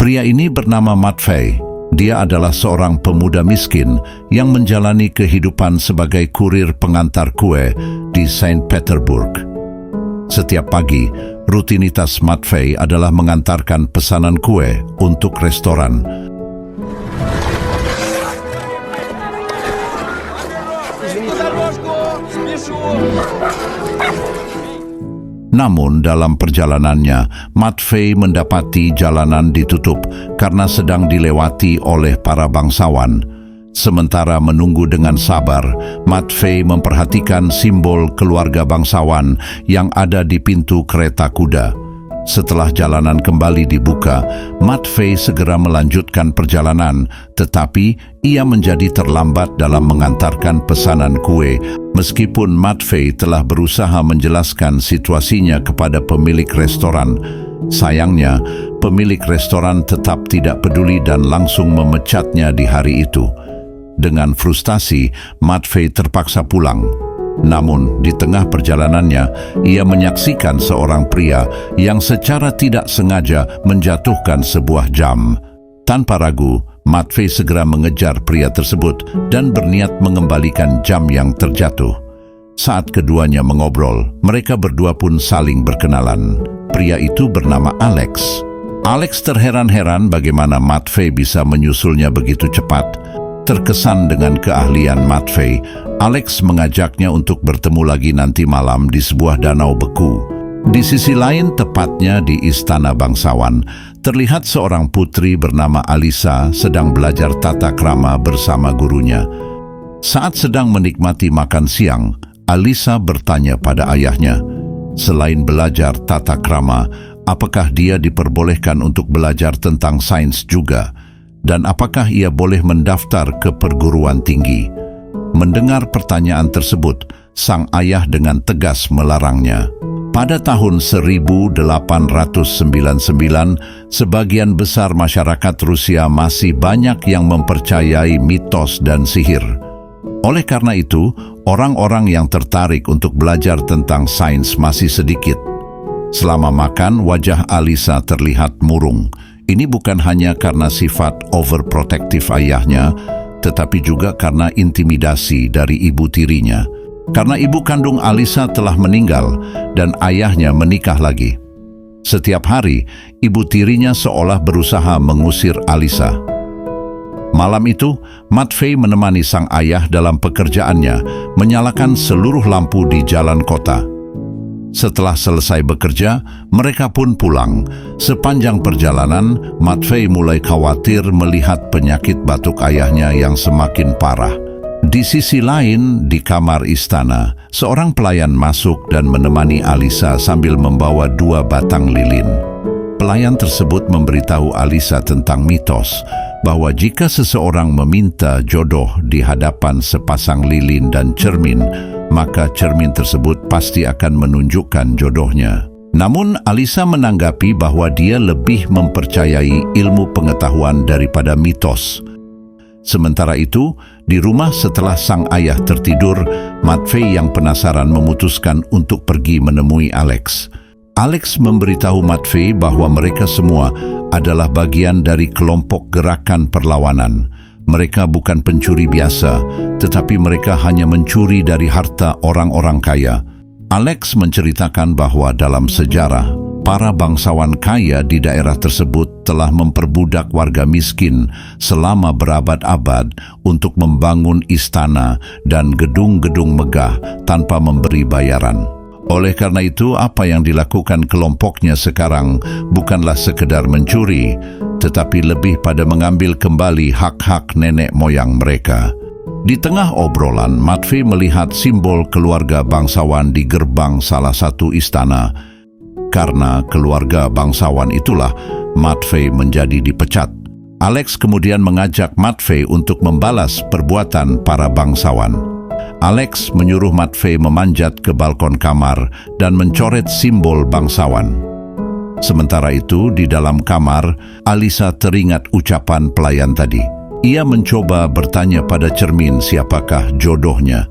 Pria ini bernama Matvei. Dia adalah seorang pemuda miskin yang menjalani kehidupan sebagai kurir pengantar kue di Saint Petersburg. Setiap pagi, rutinitas Matvei adalah mengantarkan pesanan kue untuk restoran. Namun dalam perjalanannya, Matvei mendapati jalanan ditutup karena sedang dilewati oleh para bangsawan. Sementara menunggu dengan sabar, Matvei memperhatikan simbol keluarga bangsawan yang ada di pintu kereta kuda. Setelah jalanan kembali dibuka, Matvei segera melanjutkan perjalanan, tetapi ia menjadi terlambat dalam mengantarkan pesanan kue, meskipun Matvei telah berusaha menjelaskan situasinya kepada pemilik restoran. Sayangnya, pemilik restoran tetap tidak peduli dan langsung memecatnya di hari itu. Dengan frustasi, Matvei terpaksa pulang. Namun, di tengah perjalanannya, ia menyaksikan seorang pria yang secara tidak sengaja menjatuhkan sebuah jam. Tanpa ragu, Matvei segera mengejar pria tersebut dan berniat mengembalikan jam yang terjatuh. Saat keduanya mengobrol, mereka berdua pun saling berkenalan. Pria itu bernama Alex. Alex terheran-heran bagaimana Matvei bisa menyusulnya begitu cepat. Terkesan dengan keahlian Matvei, Alex mengajaknya untuk bertemu lagi nanti malam di sebuah danau beku. Di sisi lain, tepatnya di istana bangsawan, terlihat seorang putri bernama Alisa sedang belajar tata krama bersama gurunya. Saat sedang menikmati makan siang, Alisa bertanya pada ayahnya, selain belajar tata krama, apakah dia diperbolehkan untuk belajar tentang sains juga? Dan apakah ia boleh mendaftar ke perguruan tinggi? Mendengar pertanyaan tersebut, sang ayah dengan tegas melarangnya. Pada tahun 1899, sebagian besar masyarakat Rusia masih banyak yang mempercayai mitos dan sihir. Oleh karena itu, orang-orang yang tertarik untuk belajar tentang sains masih sedikit. Selama makan, wajah Alisa terlihat murung. Ini bukan hanya karena sifat overprotektif ayahnya, tetapi juga karena intimidasi dari ibu tirinya. Karena ibu kandung Alisa telah meninggal dan ayahnya menikah lagi. Setiap hari, ibu tirinya seolah berusaha mengusir Alisa. Malam itu, Matvei menemani sang ayah dalam pekerjaannya, menyalakan seluruh lampu di jalan kota. Setelah selesai bekerja, mereka pun pulang. Sepanjang perjalanan, Matvei mulai khawatir melihat penyakit batuk ayahnya yang semakin parah. Di sisi lain, di kamar istana, seorang pelayan masuk dan menemani Alisa sambil membawa 2 batang lilin. Pelayan tersebut memberitahu Alisa tentang mitos, bahwa jika seseorang meminta jodoh di hadapan sepasang lilin dan cermin, maka cermin tersebut pasti akan menunjukkan jodohnya. Namun Alisa menanggapi bahwa dia lebih mempercayai ilmu pengetahuan daripada mitos. Sementara itu, di rumah setelah sang ayah tertidur, Matvei yang penasaran memutuskan untuk pergi menemui Alex. Alex memberitahu Matvei bahwa mereka semua adalah bagian dari kelompok gerakan perlawanan. Mereka bukan pencuri biasa, tetapi mereka hanya mencuri dari harta orang-orang kaya. Alex menceritakan bahwa dalam sejarah, para bangsawan kaya di daerah tersebut telah memperbudak warga miskin selama berabad-abad untuk membangun istana dan gedung-gedung megah tanpa memberi bayaran. Oleh karena itu, apa yang dilakukan kelompoknya sekarang bukanlah sekedar mencuri, tetapi lebih pada mengambil kembali hak-hak nenek moyang mereka. Di tengah obrolan, Matvei melihat simbol keluarga bangsawan di gerbang salah satu istana. Karena keluarga bangsawan itulah, Matvei menjadi dipecat. Alex kemudian mengajak Matvei untuk membalas perbuatan para bangsawan. Alex menyuruh Matvei memanjat ke balkon kamar dan mencoret simbol bangsawan. Sementara itu, di dalam kamar, Alisa teringat ucapan pelayan tadi. Ia mencoba bertanya pada cermin siapakah jodohnya.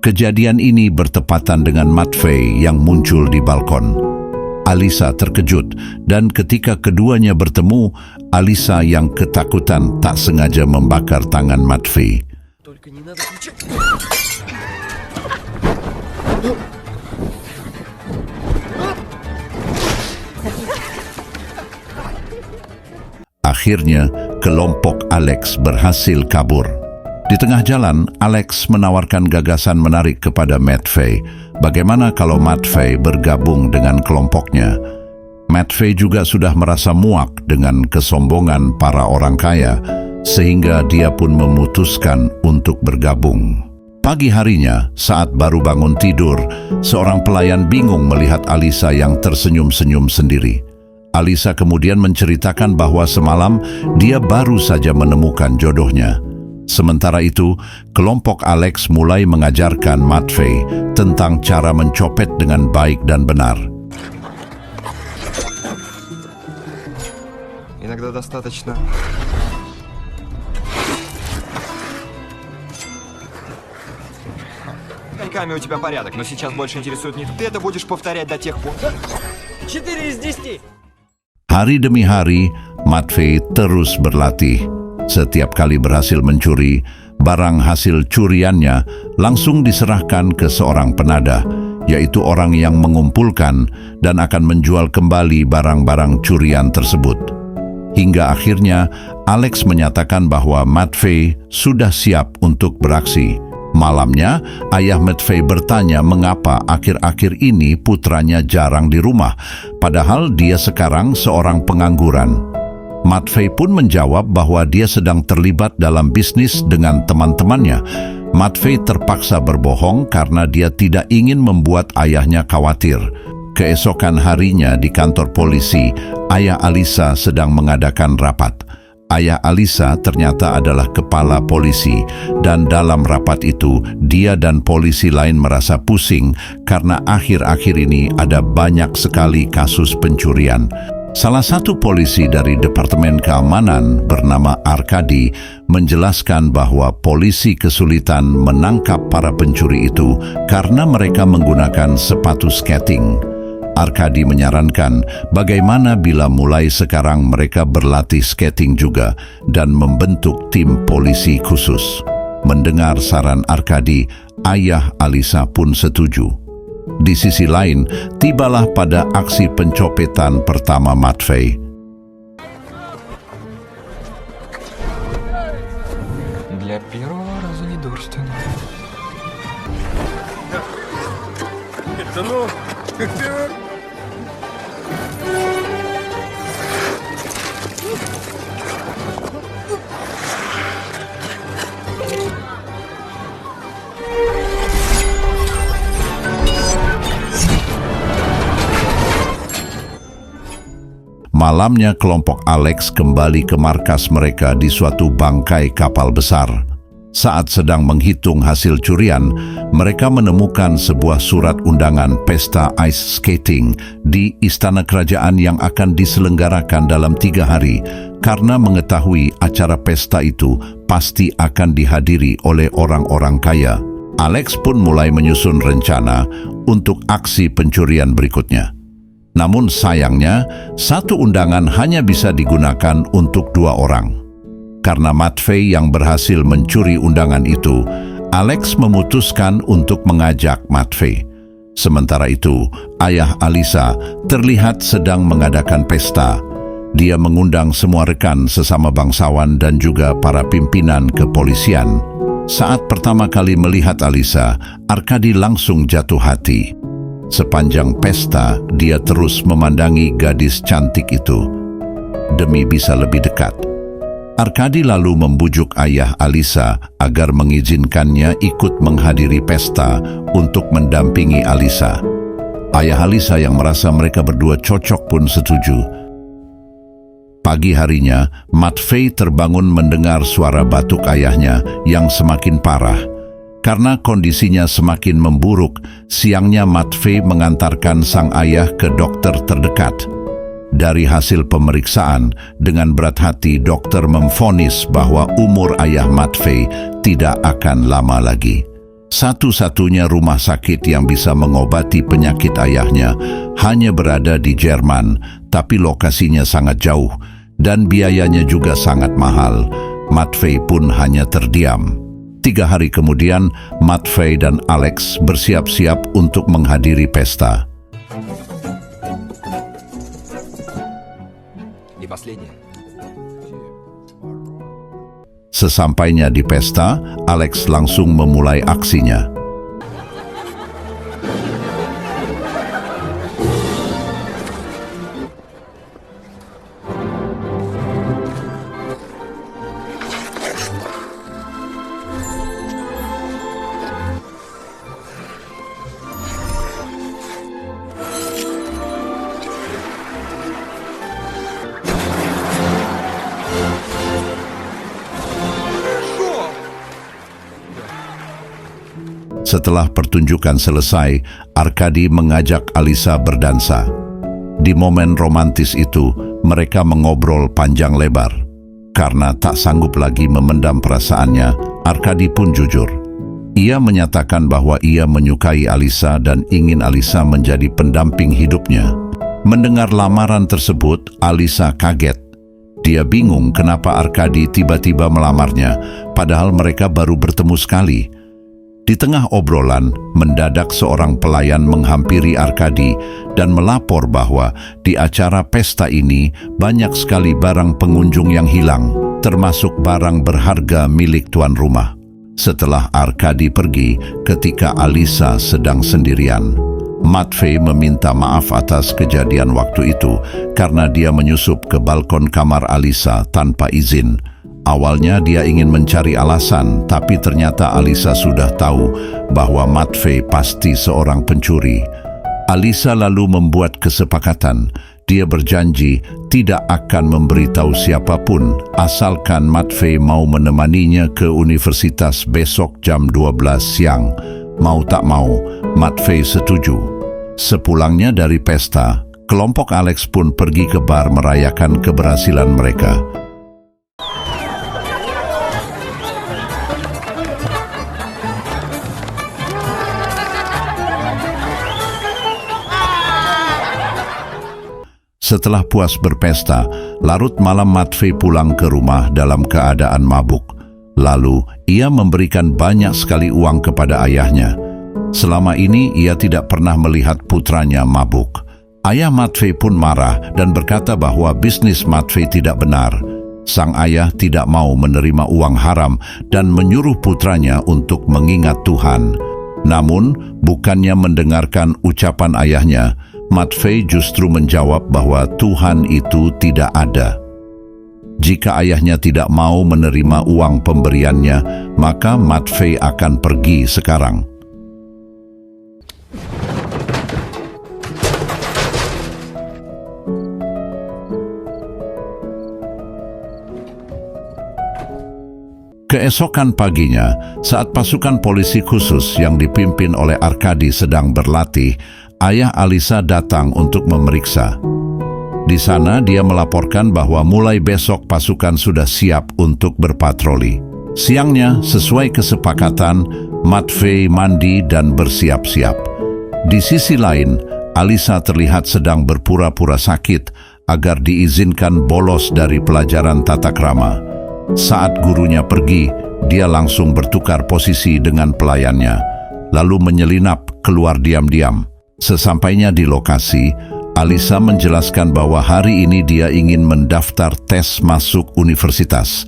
Kejadian ini bertepatan dengan Matvei yang muncul di balkon. Alisa terkejut, dan ketika keduanya bertemu, Alisa yang ketakutan tak sengaja membakar tangan Matvey. Akhirnya, kelompok Alex berhasil kabur. Di tengah jalan, Alex menawarkan gagasan menarik kepada Matvey. Bagaimana kalau Matvey bergabung dengan kelompoknya? Matvey juga sudah merasa muak dengan kesombongan para orang kaya, sehingga dia pun memutuskan untuk bergabung. Pagi harinya, saat baru bangun tidur, seorang pelayan bingung melihat Alisa yang tersenyum-senyum sendiri. Alisa kemudian menceritakan bahwa semalam dia baru saja menemukan jodohnya. Sementara itu, kelompok Alex mulai mengajarkan Matvey tentang cara mencopet dengan baik dan benar. Иногда достаточно. Коньками у тебя порядок, но сейчас больше интересует не ты это будешь повторять до тех пор. 4 из 10. Hari demi hari, Matvey terus berlatih. Setiap kali berhasil mencuri, barang hasil curiannya langsung diserahkan ke seorang penadah, yaitu orang yang mengumpulkan dan akan menjual kembali barang-barang curian tersebut. Hingga akhirnya, Alex menyatakan bahwa Matvey sudah siap untuk beraksi. Malamnya, ayah Matvey bertanya mengapa akhir-akhir ini putranya jarang di rumah, padahal dia sekarang seorang pengangguran. Matvey pun menjawab bahwa dia sedang terlibat dalam bisnis dengan teman-temannya. Matvey terpaksa berbohong karena dia tidak ingin membuat ayahnya khawatir. Keesokan harinya di kantor polisi, ayah Alisa sedang mengadakan rapat. Ayah Alisa ternyata adalah kepala polisi, dan dalam rapat itu dia dan polisi lain merasa pusing karena akhir-akhir ini ada banyak sekali kasus pencurian. Salah satu polisi dari Departemen Keamanan bernama Arkadi menjelaskan bahwa polisi kesulitan menangkap para pencuri itu karena mereka menggunakan sepatu skating. Arkadi menyarankan bagaimana bila mulai sekarang mereka berlatih skating juga dan membentuk tim polisi khusus. Mendengar saran Arkadi, ayah Alisa pun setuju. Di sisi lain, tibalah pada aksi pencopetan pertama Matvey. Для первого раза недурственно. Malamnya kelompok Alex kembali ke markas mereka di suatu bangkai kapal besar. Saat sedang menghitung hasil curian, mereka menemukan sebuah surat undangan pesta ice skating di istana kerajaan yang akan diselenggarakan dalam 3 hari, karena mengetahui acara pesta itu pasti akan dihadiri oleh orang-orang kaya. Alex pun mulai menyusun rencana untuk aksi pencurian berikutnya. Namun sayangnya, satu undangan hanya bisa digunakan untuk 2 orang. Karena Matvey yang berhasil mencuri undangan itu, Alex memutuskan untuk mengajak Matvey. Sementara itu, ayah Alisa terlihat sedang mengadakan pesta. Dia mengundang semua rekan sesama bangsawan dan juga para pimpinan kepolisian. Saat pertama kali melihat Alisa, Arkadi langsung jatuh hati. Sepanjang pesta, dia terus memandangi gadis cantik itu demi bisa lebih dekat. Arkadi lalu membujuk ayah Alisa agar mengizinkannya ikut menghadiri pesta untuk mendampingi Alisa. Ayah Alisa yang merasa mereka berdua cocok pun setuju. Pagi harinya, Matvey terbangun mendengar suara batuk ayahnya yang semakin parah. Karena kondisinya semakin memburuk, siangnya Matvey mengantarkan sang ayah ke dokter terdekat. Dari hasil pemeriksaan, dengan berat hati dokter memvonis bahwa umur ayah Matvey tidak akan lama lagi. Satu-satunya rumah sakit yang bisa mengobati penyakit ayahnya hanya berada di Jerman, tapi lokasinya sangat jauh. dan biayanya juga sangat mahal. Matvei pun hanya terdiam. 3 hari kemudian, Matvei dan Alex bersiap-siap untuk menghadiri pesta. И последнее. Sesampainya di pesta, Alex langsung memulai aksinya. Setelah pertunjukan selesai, Arkadi mengajak Alisa berdansa. Di momen romantis itu, mereka mengobrol panjang lebar. Karena tak sanggup lagi memendam perasaannya, Arkadi pun jujur. Ia menyatakan bahwa ia menyukai Alisa dan ingin Alisa menjadi pendamping hidupnya. Mendengar lamaran tersebut, Alisa kaget. Dia bingung kenapa Arkadi tiba-tiba melamarnya, padahal mereka baru bertemu sekali. Di tengah obrolan, mendadak seorang pelayan menghampiri Arkadi dan melapor bahwa di acara pesta ini banyak sekali barang pengunjung yang hilang, termasuk barang berharga milik tuan rumah. Setelah Arkadi pergi ketika Alisa sedang sendirian, Matvei meminta maaf atas kejadian waktu itu karena dia menyusup ke balkon kamar Alisa tanpa izin. Awalnya dia ingin mencari alasan, tapi ternyata Alisa sudah tahu bahwa Matvei pasti seorang pencuri. Alisa lalu membuat kesepakatan. Dia berjanji tidak akan memberitahu siapapun asalkan Matvei mau menemaninya ke universitas besok jam 12 siang. Mau tak mau, Matvei setuju. Sepulangnya dari pesta, kelompok Alex pun pergi ke bar merayakan keberhasilan mereka. Setelah puas berpesta, larut malam Matvei pulang ke rumah dalam keadaan mabuk. Lalu, ia memberikan banyak sekali uang kepada ayahnya. Selama ini, ia tidak pernah melihat putranya mabuk. Ayah Matvei pun marah dan berkata bahwa bisnis Matvei tidak benar. Sang ayah tidak mau menerima uang haram dan menyuruh putranya untuk mengingat Tuhan. Namun, bukannya mendengarkan ucapan ayahnya, Matvei justru menjawab bahwa Tuhan itu tidak ada. Jika ayahnya tidak mau menerima uang pemberiannya, maka Matvei akan pergi sekarang. Keesokan paginya, saat pasukan polisi khusus yang dipimpin oleh Arkadi sedang berlatih, ayah Alisa datang untuk memeriksa. Di sana dia melaporkan bahwa mulai besok pasukan sudah siap untuk berpatroli. Siangnya, sesuai kesepakatan, Matvei mandi dan bersiap-siap. Di sisi lain, Alisa terlihat sedang berpura-pura sakit agar diizinkan bolos dari pelajaran tata krama. Saat gurunya pergi, dia langsung bertukar posisi dengan pelayannya, lalu menyelinap keluar diam-diam. Sesampainya di lokasi, Alisa menjelaskan bahwa hari ini dia ingin mendaftar tes masuk universitas.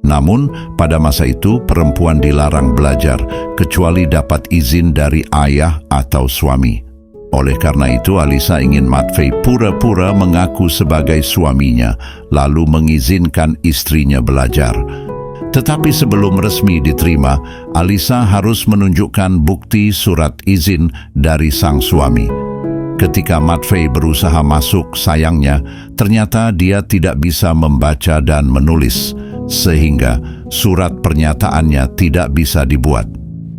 Namun, pada masa itu perempuan dilarang belajar kecuali dapat izin dari ayah atau suami. Oleh karena itu, Alisa ingin Matvei pura-pura mengaku sebagai suaminya, lalu mengizinkan istrinya belajar. Tetapi sebelum resmi diterima, Alisa harus menunjukkan bukti surat izin dari sang suami. Ketika Matvei berusaha masuk, sayangnya, ternyata dia tidak bisa membaca dan menulis, sehingga surat pernyataannya tidak bisa dibuat.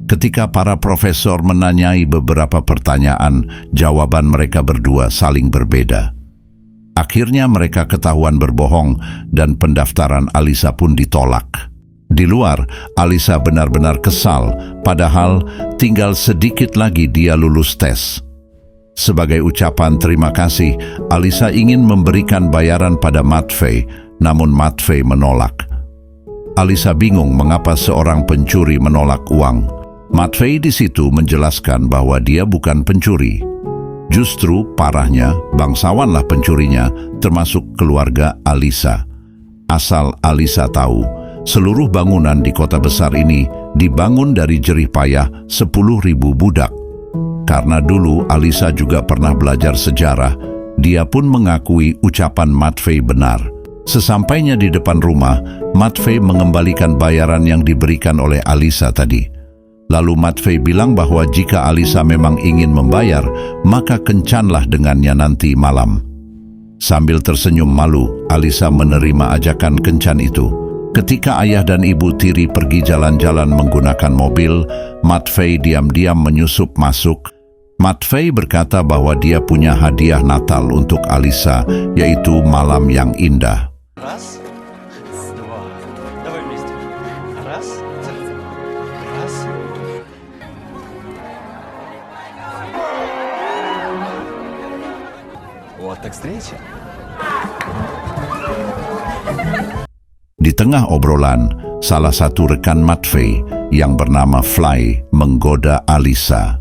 Ketika para profesor menanyai beberapa pertanyaan, jawaban mereka berdua saling berbeda. Akhirnya mereka ketahuan berbohong dan pendaftaran Alisa pun ditolak. Di luar, Alisa benar-benar kesal, padahal tinggal sedikit lagi dia lulus tes. Sebagai ucapan terima kasih, Alisa ingin memberikan bayaran pada Matvei, namun Matvei menolak. Alisa bingung mengapa seorang pencuri menolak uang. Matvei di situ menjelaskan bahwa dia bukan pencuri. Justru parahnya, bangsawanlah pencurinya, termasuk keluarga Alisa. Asal Alisa tahu, seluruh bangunan di kota besar ini dibangun dari jerih payah 10.000 budak. Karena dulu Alisa juga pernah belajar sejarah, dia pun mengakui ucapan Matvei benar. Sesampainya di depan rumah, Matvei mengembalikan bayaran yang diberikan oleh Alisa tadi. Lalu Matvei bilang bahwa jika Alisa memang ingin membayar, maka kencanlah dengannya nanti malam. Sambil tersenyum malu, Alisa menerima ajakan kencan itu. Ketika ayah dan ibu tiri pergi jalan-jalan menggunakan mobil, Matvei diam-diam menyusup masuk. Matvei berkata bahwa dia punya hadiah Natal untuk Alisa, yaitu malam yang indah. Раз, два. Давай вместе. Раз, раз. Вот так встреча. Di tengah obrolan, salah satu rekan Matvei yang bernama Fly menggoda Alisa.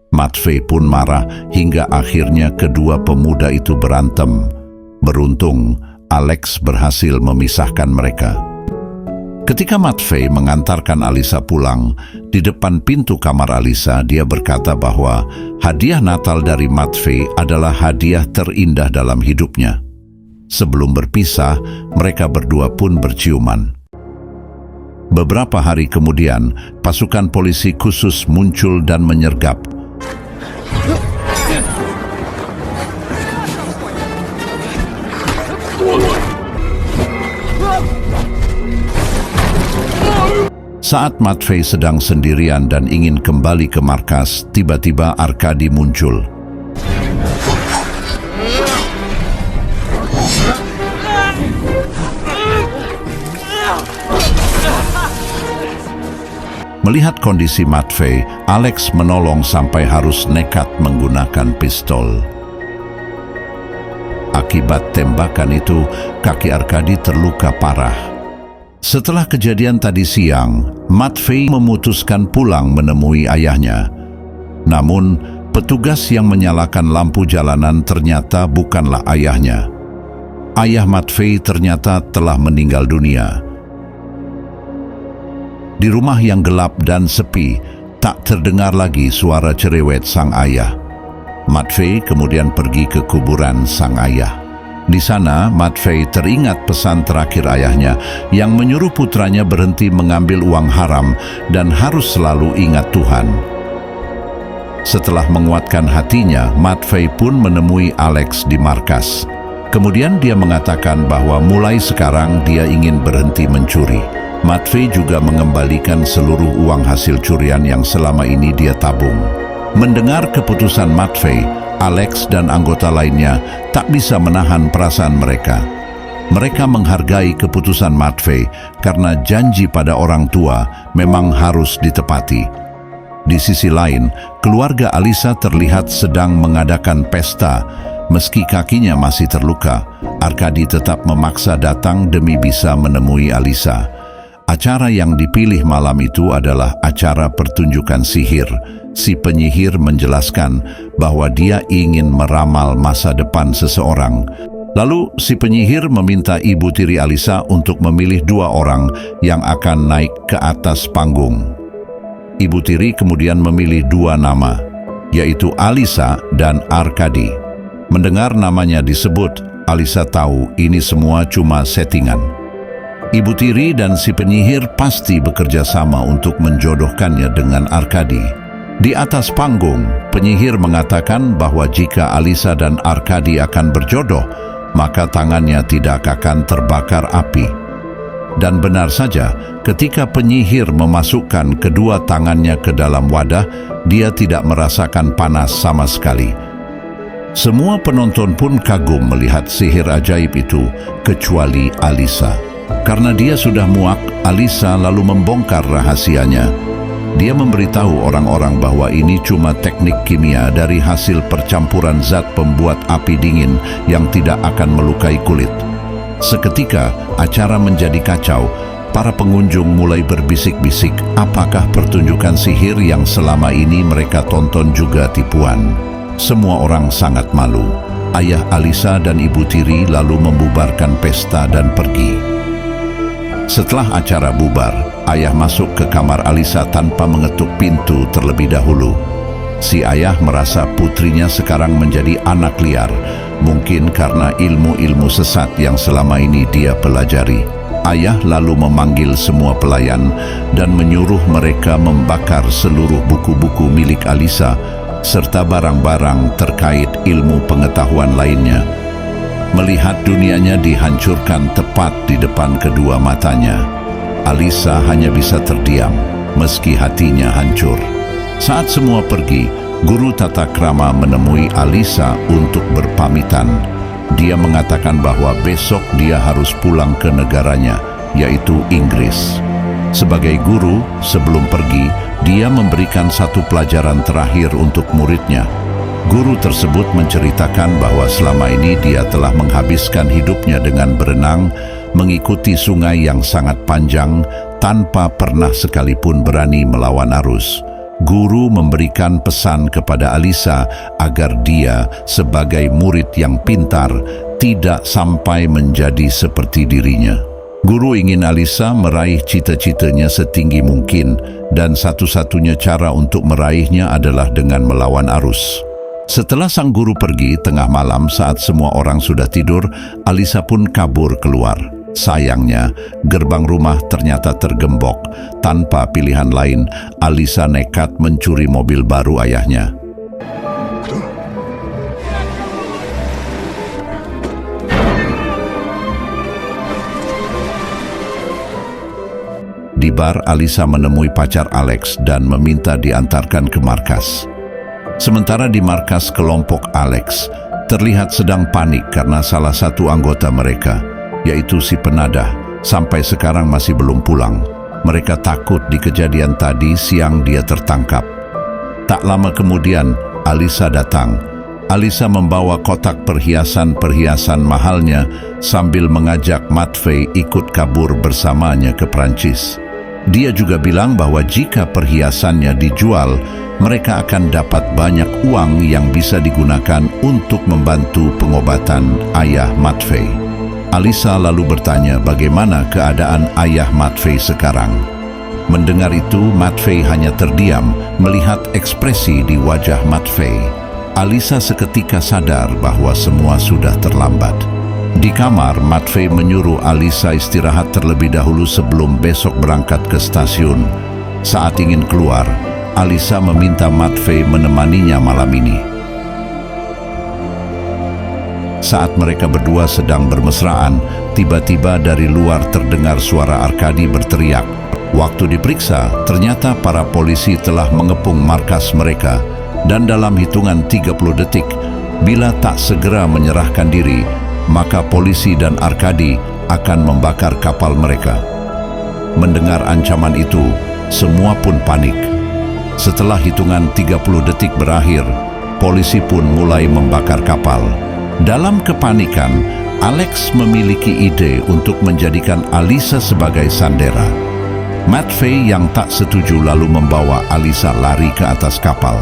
Matvei pun marah hingga akhirnya kedua pemuda itu berantem. Beruntung, Alex berhasil memisahkan mereka. Ketika Matvei mengantarkan Alisa pulang, di depan pintu kamar Alisa dia berkata bahwa hadiah Natal dari Matvei adalah hadiah terindah dalam hidupnya. Sebelum berpisah, mereka berdua pun berciuman. Beberapa hari kemudian, pasukan polisi khusus muncul dan menyergap. Saat Matvei sedang sendirian dan ingin kembali ke markas, tiba-tiba Arkadi muncul. Melihat kondisi Matvei, Alex menolong sampai harus nekat menggunakan pistol. Akibat tembakan itu, kaki Arkadi terluka parah. Setelah kejadian tadi siang, Matvei memutuskan pulang menemui ayahnya. Namun, petugas yang menyalakan lampu jalanan ternyata bukanlah ayahnya. Ayah Matvei ternyata telah meninggal dunia. Di rumah yang gelap dan sepi, tak terdengar lagi suara cerewet sang ayah. Matvei kemudian pergi ke kuburan sang ayah. Di sana, Matvei teringat pesan terakhir ayahnya yang menyuruh putranya berhenti mengambil uang haram dan harus selalu ingat Tuhan. Setelah menguatkan hatinya, Matvei pun menemui Alex di markas. Kemudian dia mengatakan bahwa mulai sekarang dia ingin berhenti mencuri. Matvei juga mengembalikan seluruh uang hasil curian yang selama ini dia tabung. Mendengar keputusan Matvei, Alex dan anggota lainnya tak bisa menahan perasaan mereka. Mereka menghargai keputusan Matvei karena janji pada orang tua memang harus ditepati. Di sisi lain, keluarga Alisa terlihat sedang mengadakan pesta. Meski kakinya masih terluka, Arkadi tetap memaksa datang demi bisa menemui Alisa. Acara yang dipilih malam itu adalah acara pertunjukan sihir. Si penyihir menjelaskan bahwa dia ingin meramal masa depan seseorang. Lalu si penyihir meminta ibu tiri Alisa untuk memilih 2 orang yang akan naik ke atas panggung. Ibu tiri kemudian memilih 2 nama, yaitu Alisa dan Arkadi. Mendengar namanya disebut, Alisa tahu ini semua cuma settingan. Ibu tiri dan si penyihir pasti bekerja sama untuk menjodohkannya dengan Arkadi. Di atas panggung, penyihir mengatakan bahwa jika Alisa dan Arkadi akan berjodoh, maka tangannya tidak akan terbakar api. Dan benar saja, ketika penyihir memasukkan kedua tangannya ke dalam wadah, dia tidak merasakan panas sama sekali. Semua penonton pun kagum melihat sihir ajaib itu, kecuali Alisa. Karena dia sudah muak, Alisa lalu membongkar rahasianya. Dia memberitahu orang-orang bahwa ini cuma teknik kimia dari hasil percampuran zat pembuat api dingin yang tidak akan melukai kulit. Seketika, acara menjadi kacau. Para pengunjung mulai berbisik-bisik, apakah pertunjukan sihir yang selama ini mereka tonton juga tipuan? Semua orang sangat malu. Ayah Alisa dan Ibu Tiri lalu membubarkan pesta dan pergi. Setelah acara bubar, ayah masuk ke kamar Alisa tanpa mengetuk pintu terlebih dahulu. Si ayah merasa putrinya sekarang menjadi anak liar, mungkin karena ilmu-ilmu sesat yang selama ini dia pelajari. Ayah lalu memanggil semua pelayan dan menyuruh mereka membakar seluruh buku-buku milik Alisa serta barang-barang terkait ilmu pengetahuan lainnya. Melihat dunianya dihancurkan tepat di depan kedua matanya, Alisa hanya bisa terdiam meski hatinya hancur. Saat semua pergi, guru tata krama menemui Alisa untuk berpamitan. Dia mengatakan bahwa besok dia harus pulang ke negaranya, yaitu Inggris. Sebagai guru, sebelum pergi, dia memberikan satu pelajaran terakhir untuk muridnya. Guru tersebut menceritakan bahwa selama ini dia telah menghabiskan hidupnya dengan berenang, mengikuti sungai yang sangat panjang, tanpa pernah sekalipun berani melawan arus. Guru memberikan pesan kepada Alisa agar dia sebagai murid yang pintar tidak sampai menjadi seperti dirinya. Guru ingin Alisa meraih cita-citanya setinggi mungkin dan satu-satunya cara untuk meraihnya adalah dengan melawan arus. Setelah sang guru pergi tengah malam saat semua orang sudah tidur, Alisa pun kabur keluar. Sayangnya, gerbang rumah ternyata tergembok. Tanpa pilihan lain, Alisa nekat mencuri mobil baru ayahnya. Di bar, Alisa menemui pacar Alex dan meminta diantarkan ke markas. Sementara di markas kelompok Alex, terlihat sedang panik karena salah satu anggota mereka, yaitu si penadah, sampai sekarang masih belum pulang. Mereka takut di kejadian tadi siang dia tertangkap. Tak lama kemudian, Alisa datang. Alisa membawa kotak perhiasan-perhiasan mahalnya sambil mengajak Matvey ikut kabur bersamanya ke Prancis. Dia juga bilang bahwa jika perhiasannya dijual, mereka akan dapat banyak uang yang bisa digunakan untuk membantu pengobatan ayah Matvey. Alisa lalu bertanya bagaimana keadaan ayah Matvey sekarang. Mendengar itu, Matvey hanya terdiam melihat ekspresi di wajah Matvey. Alisa seketika sadar bahwa semua sudah terlambat. Di kamar, Matvey menyuruh Alisa istirahat terlebih dahulu sebelum besok berangkat ke stasiun. Saat ingin keluar, Alisa meminta Matvey menemaninya malam ini. Saat mereka berdua sedang bermesraan, tiba-tiba dari luar terdengar suara Arkadi berteriak. Waktu diperiksa, ternyata para polisi telah mengepung markas mereka, dan dalam hitungan 30 detik, bila tak segera menyerahkan diri, maka polisi dan Arkadi akan membakar kapal mereka. Mendengar ancaman itu, semua pun panik. Setelah hitungan 30 detik berakhir, polisi pun mulai membakar kapal. Dalam kepanikan, Alex memiliki ide untuk menjadikan Alisa sebagai sandera. Matvey yang tak setuju lalu membawa Alisa lari ke atas kapal.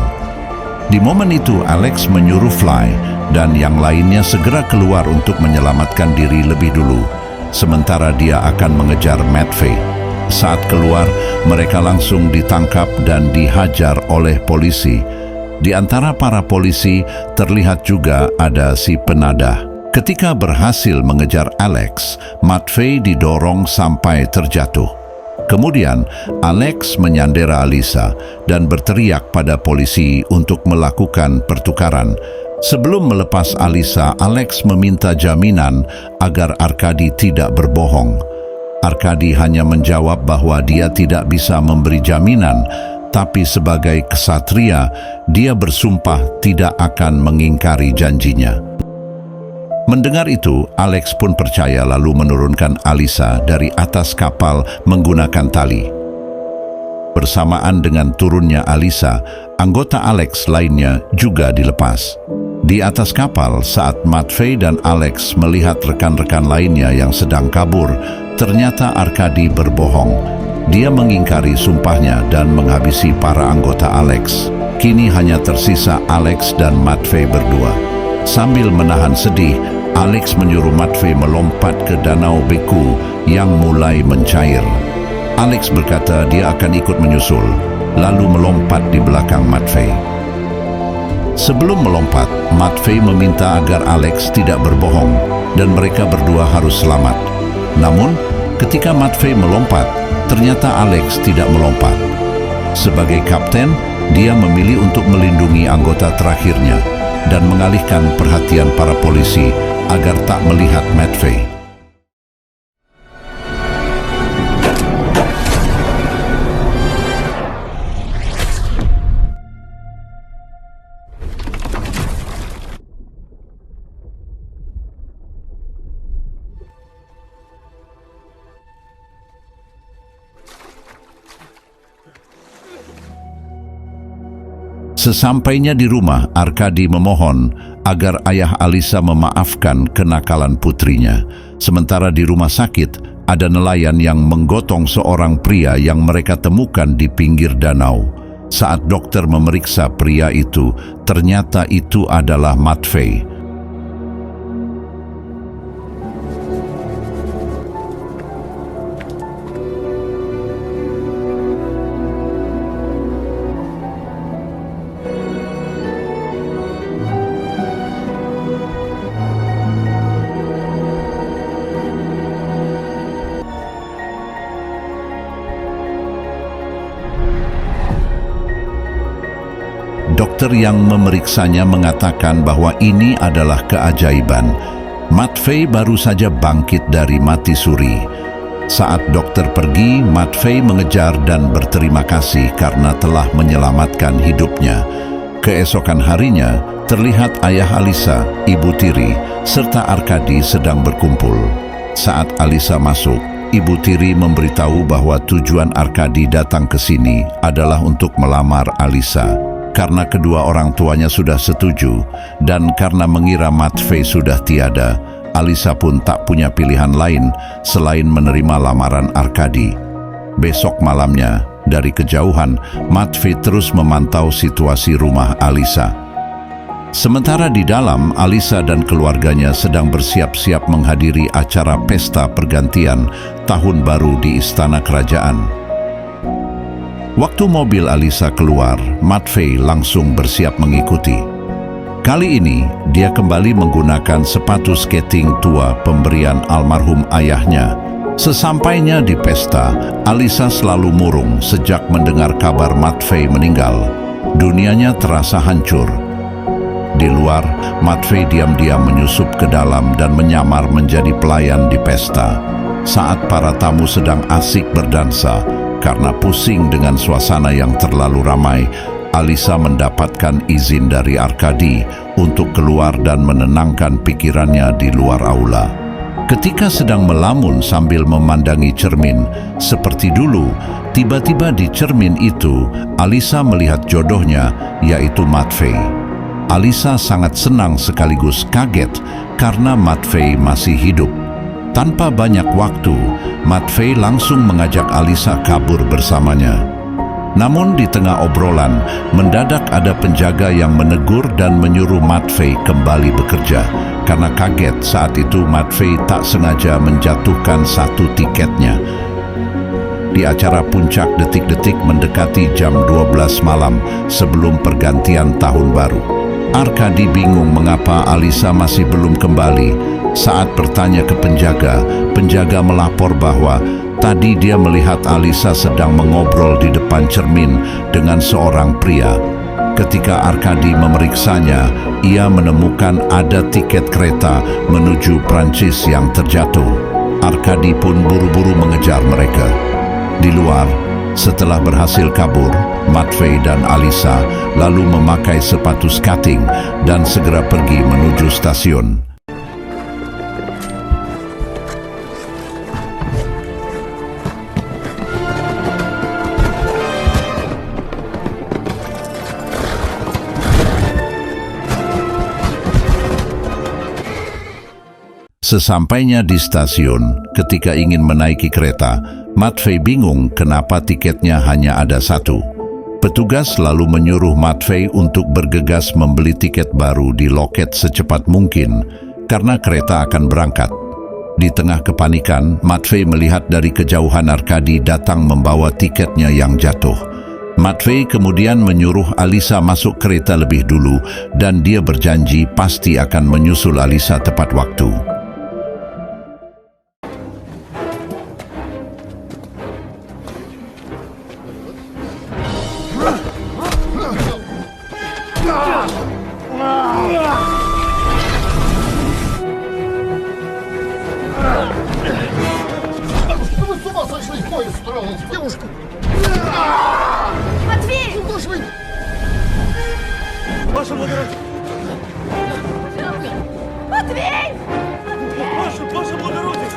Di momen itu, Alex menyuruh Fly dan yang lainnya segera keluar untuk menyelamatkan diri lebih dulu, sementara dia akan mengejar Matvey. Saat keluar, mereka langsung ditangkap dan dihajar oleh polisi. Di antara para polisi, terlihat juga ada si penadah. Ketika berhasil mengejar Alex, Matvey didorong sampai terjatuh. Kemudian, Alex menyandera Alisa dan berteriak pada polisi untuk melakukan pertukaran. Sebelum melepas Alisa, Alex meminta jaminan agar Arkadi tidak berbohong. Arkadi hanya menjawab bahwa dia tidak bisa memberi jaminan, tapi sebagai kesatria, dia bersumpah tidak akan mengingkari janjinya. Mendengar itu, Alex pun percaya lalu menurunkan Alisa dari atas kapal menggunakan tali. Bersamaan dengan turunnya Alisa, anggota Alex lainnya juga dilepas. Di atas kapal, saat Matvei dan Alex melihat rekan-rekan lainnya yang sedang kabur, ternyata Arkady berbohong. Dia mengingkari sumpahnya dan menghabisi para anggota Alex. Kini hanya tersisa Alex dan Matvei berdua. Sambil menahan sedih, Alex menyuruh Matvei melompat ke danau beku yang mulai mencair. Alex berkata dia akan ikut menyusul, lalu melompat di belakang Matvei. Sebelum melompat, Matvei meminta agar Alex tidak berbohong dan mereka berdua harus selamat. Namun, ketika Matvei melompat, ternyata Alex tidak melompat. Sebagai kapten, dia memilih untuk melindungi anggota terakhirnya dan mengalihkan perhatian para polisi agar tak melihat Matvei. Sesampainya di rumah, Arkady memohon agar ayah Alisa memaafkan kenakalan putrinya. Sementara di rumah sakit, ada nelayan yang menggotong seorang pria yang mereka temukan di pinggir danau. Saat dokter memeriksa pria itu, ternyata itu adalah Matvei. Dokter yang memeriksanya mengatakan bahwa ini adalah keajaiban. Matvei baru saja bangkit dari mati suri. Saat dokter pergi, Matvei mengejar dan berterima kasih karena telah menyelamatkan hidupnya. Keesokan harinya, terlihat ayah Alisa, ibu tiri, serta Arkady sedang berkumpul. Saat Alisa masuk, ibu tiri memberitahu bahwa tujuan Arkady datang ke sini adalah untuk melamar Alisa. Karena kedua orang tuanya sudah setuju, dan karena mengira Matvei sudah tiada, Alisa pun tak punya pilihan lain selain menerima lamaran Arkady. Besok malamnya, dari kejauhan, Matvei terus memantau situasi rumah Alisa. Sementara di dalam, Alisa dan keluarganya sedang bersiap-siap menghadiri acara pesta pergantian Tahun Baru di Istana Kerajaan. Waktu mobil Alisa keluar, Matvei langsung bersiap mengikuti. Kali ini, dia kembali menggunakan sepatu skating tua pemberian almarhum ayahnya. Sesampainya di pesta, Alisa selalu murung sejak mendengar kabar Matvei meninggal. Dunianya terasa hancur. Di luar, Matvei diam-diam menyusup ke dalam dan menyamar menjadi pelayan di pesta. Saat para tamu sedang asik berdansa, karena pusing dengan suasana yang terlalu ramai, Alisa mendapatkan izin dari Arkady untuk keluar dan menenangkan pikirannya di luar aula. Ketika sedang melamun sambil memandangi cermin, seperti dulu, tiba-tiba di cermin itu, Alisa melihat jodohnya, yaitu Matvei. Alisa sangat senang sekaligus kaget karena Matvei masih hidup. Tanpa banyak waktu, Matvei langsung mengajak Alisa kabur bersamanya. Namun di tengah obrolan, mendadak ada penjaga yang menegur dan menyuruh Matvei kembali bekerja. Karena kaget saat itu Matvei tak sengaja menjatuhkan satu tiketnya. Di acara puncak detik-detik mendekati jam 12 malam sebelum pergantian tahun baru. Arkady bingung mengapa Alisa masih belum kembali. Saat bertanya ke penjaga, penjaga melapor bahwa tadi dia melihat Alisa sedang mengobrol di depan cermin dengan seorang pria. Ketika Arkady memeriksanya, ia menemukan ada tiket kereta menuju Prancis yang terjatuh. Arkady pun buru-buru mengejar mereka. Di luar, setelah berhasil kabur, Matvei dan Alisa lalu memakai sepatu skating dan segera pergi menuju stasiun. Sesampainya di stasiun, ketika ingin menaiki kereta, Matvei bingung kenapa tiketnya hanya ada satu. Petugas lalu menyuruh Matvei untuk bergegas membeli tiket baru di loket secepat mungkin karena kereta akan berangkat. Di tengah kepanikan, Matvei melihat dari kejauhan Arkadi datang membawa tiketnya yang jatuh. Matvei kemudian menyuruh Alisa masuk kereta lebih dulu dan dia berjanji pasti akan menyusul Alisa tepat waktu. Вы с ума сошли? Поезд тронулся, девушка! Матвей! Куда ж вы? Ваше благородие! Матвей! Ваше благородие!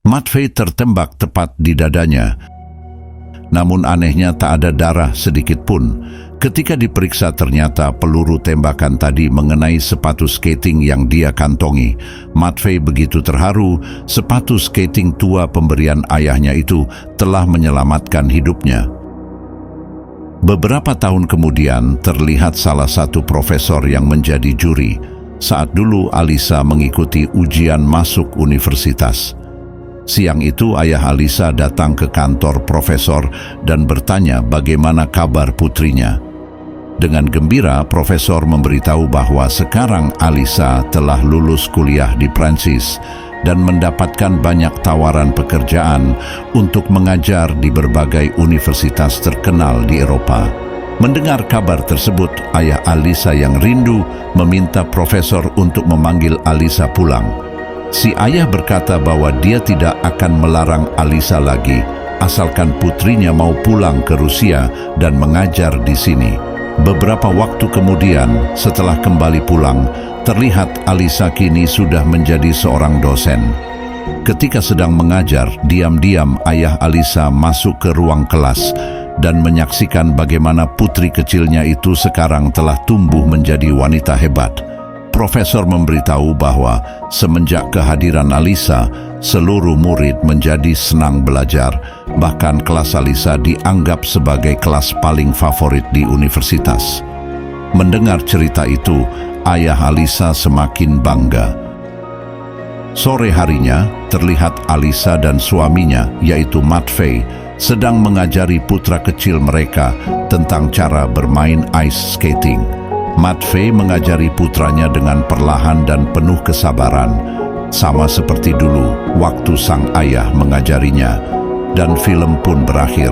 Matvei tertembak tepat di dadanya. Namun anehnya tak ada darah sedikit pun. Ketika diperiksa ternyata peluru tembakan tadi mengenai sepatu skating yang dia kantongi. Matvei begitu terharu, sepatu skating tua pemberian ayahnya itu telah menyelamatkan hidupnya. Beberapa tahun kemudian terlihat salah satu profesor yang menjadi juri saat dulu Alisa mengikuti ujian masuk universitas. Siang itu ayah Alisa datang ke kantor profesor dan bertanya bagaimana kabar putrinya. Dengan gembira, profesor memberitahu bahwa sekarang Alisa telah lulus kuliah di Prancis dan mendapatkan banyak tawaran pekerjaan untuk mengajar di berbagai universitas terkenal di Eropa. Mendengar kabar tersebut, ayah Alisa yang rindu meminta profesor untuk memanggil Alisa pulang. Si ayah berkata bahwa dia tidak akan melarang Alisa lagi, asalkan putrinya mau pulang ke Rusia dan mengajar di sini. Beberapa waktu kemudian, setelah kembali pulang, terlihat Alisa kini sudah menjadi seorang dosen. Ketika sedang mengajar, diam-diam ayah Alisa masuk ke ruang kelas dan menyaksikan bagaimana putri kecilnya itu sekarang telah tumbuh menjadi wanita hebat. Profesor memberitahu bahwa semenjak kehadiran Alisa, seluruh murid menjadi senang belajar, bahkan kelas Alisa dianggap sebagai kelas paling favorit di universitas. Mendengar cerita itu, ayah Alisa semakin bangga. Sore harinya, terlihat Alisa dan suaminya, yaitu Matvei, sedang mengajari putra kecil mereka tentang cara bermain ice skating. Matvei mengajari putranya dengan perlahan dan penuh kesabaran, sama seperti dulu waktu sang ayah mengajarinya, dan film pun berakhir.